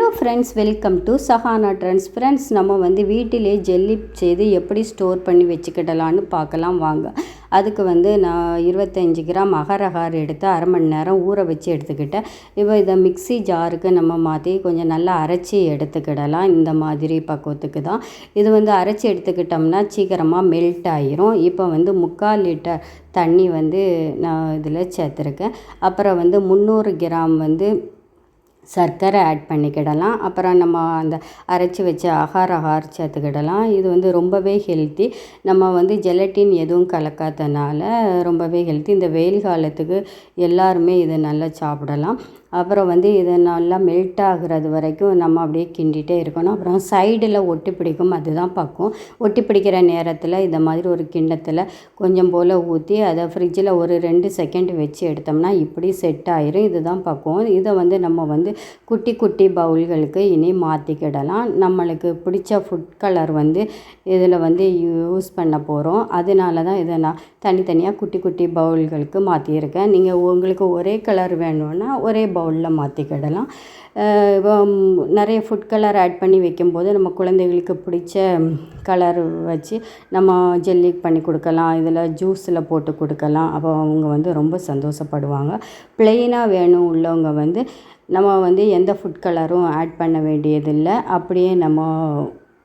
Hello friends, welcome to Sahana trends. Friends, நம்ம வந்து வீட்டிலே ஜெல்லி செய்து எப்படி ஸ்டோர் பண்ணி வச்சுக்கிடலான்னு பார்க்கலாம் வாங்க. அதுக்கு வந்து நான் 25 கிராம் அகர் அகர் எடுத்து அரை மணி நேரம் ஊற வச்சு எடுத்துக்கிட்டேன். இப்போ இதை மிக்ஸி ஜாருக்கு நம்ம மாற்றி கொஞ்சம் நல்லா அரைச்சி எடுத்துக்கிடலாம். இந்த மாதிரி பக்குவத்துக்கு தான் இது வந்து அரைச்சி எடுத்துக்கிட்டோம்னா சீக்கிரமாக மெல்ட் ஆகிரும். இப்போ வந்து 3/4 லிட்டர் தண்ணி வந்து நான் இதில் சேர்த்துருக்கேன். அப்புறம் வந்து 300 கிராம் வந்து சர்க்கரை ஆட் பண்ணிக்கிடலாம். அப்புறம் நம்ம அந்த அரைச்சி வச்ச அகார் சேர்த்துக்கிடலாம். இது வந்து ரொம்பவே ஹெல்த்தி. நம்ம வந்து ஜெலட்டின் எதுவும் கலக்காதனால ரொம்பவே ஹெல்த்தி. இந்த வெயில் காலத்துக்கு எல்லாருமே இதை நல்லா சாப்பிடலாம். அப்புறம் வந்து இதை நல்லா மெல்ட் ஆகுறது வரைக்கும் நம்ம அப்படியே கிண்டிகிட்டே இருக்கணும். அப்புறம் சைடில் ஒட்டி பிடிக்கும், அதுதான் பக்குவம். ஒட்டி பிடிக்கிற நேரத்தில் இந்த மாதிரி ஒரு கிண்ணத்தில் கொஞ்சம் போல் ஊற்றி அதை ஃப்ரிட்ஜில் ஒரு 2 செகண்ட் வச்சு எடுத்தோம்னா இப்படி செட் ஆயிரும். இதுதான் பக்குவம். இதை வந்து நம்ம வந்து குட்டி குட்டி பவுல்களுக்கு இனி மாற்றிக்கிடலாம். நம்மளுக்கு பிடிச்ச ஃபுட் கலர் வந்து இதில் வந்து யூஸ் பண்ண போகிறோம். அதனால தான் இதை நான் தனித்தனியாக குட்டி குட்டி பவுல்களுக்கு மாற்றியிருக்கேன். நீங்கள் உங்களுக்கு ஒரே கலர் வேணும்னா ஒரே பவுலில் மாற்றிக்கிடலாம். இப்போ நிறைய ஃபுட் கலர் ஆட் பண்ணி வைக்கும்போது நம்ம குழந்தைகளுக்கு பிடிச்ச கலர் வச்சு நம்ம ஜெல்லி பண்ணி கொடுக்கலாம். இதில் ஜூஸில் போட்டு கொடுக்கலாம். அப்போ அவங்க வந்து ரொம்ப சந்தோஷப்படுவாங்க. ப்ளெயினாக வேணும் உள்ளவங்க வந்து நம்ம வந்து எந்த ஃபுட் கலரும் ஆட் பண்ண வேண்டியதில்லை. அப்படியே நம்ம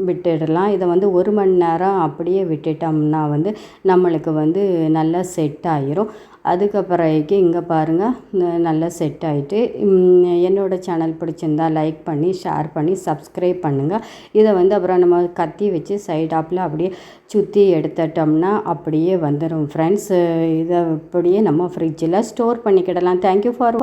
விட்டுடலாம். இதை வந்து 1 மணி நேரம் அப்படியே விட்டுட்டோம்னா வந்து நம்மளுக்கு வந்து நல்லா செட் ஆகிரும். அதுக்கப்புறக்கு இங்கே பாருங்கள், நல்லா செட் ஆகிட்டு. என்னோடய சேனல் பிடிச்சிருந்தா லைக் பண்ணி ஷேர் பண்ணி சப்ஸ்கிரைப் பண்ணுங்கள். இதை வந்து அப்புறம் நம்ம கத்தி வச்சு சைடாப்பில் அப்படியே சுற்றி எடுத்துட்டோம்னா அப்படியே வந்துடும் ஃப்ரெண்ட்ஸ். இதை அப்படியே நம்ம ஃப்ரிட்ஜில் ஸ்டோர் பண்ணிக்கிடலாம். Thank you for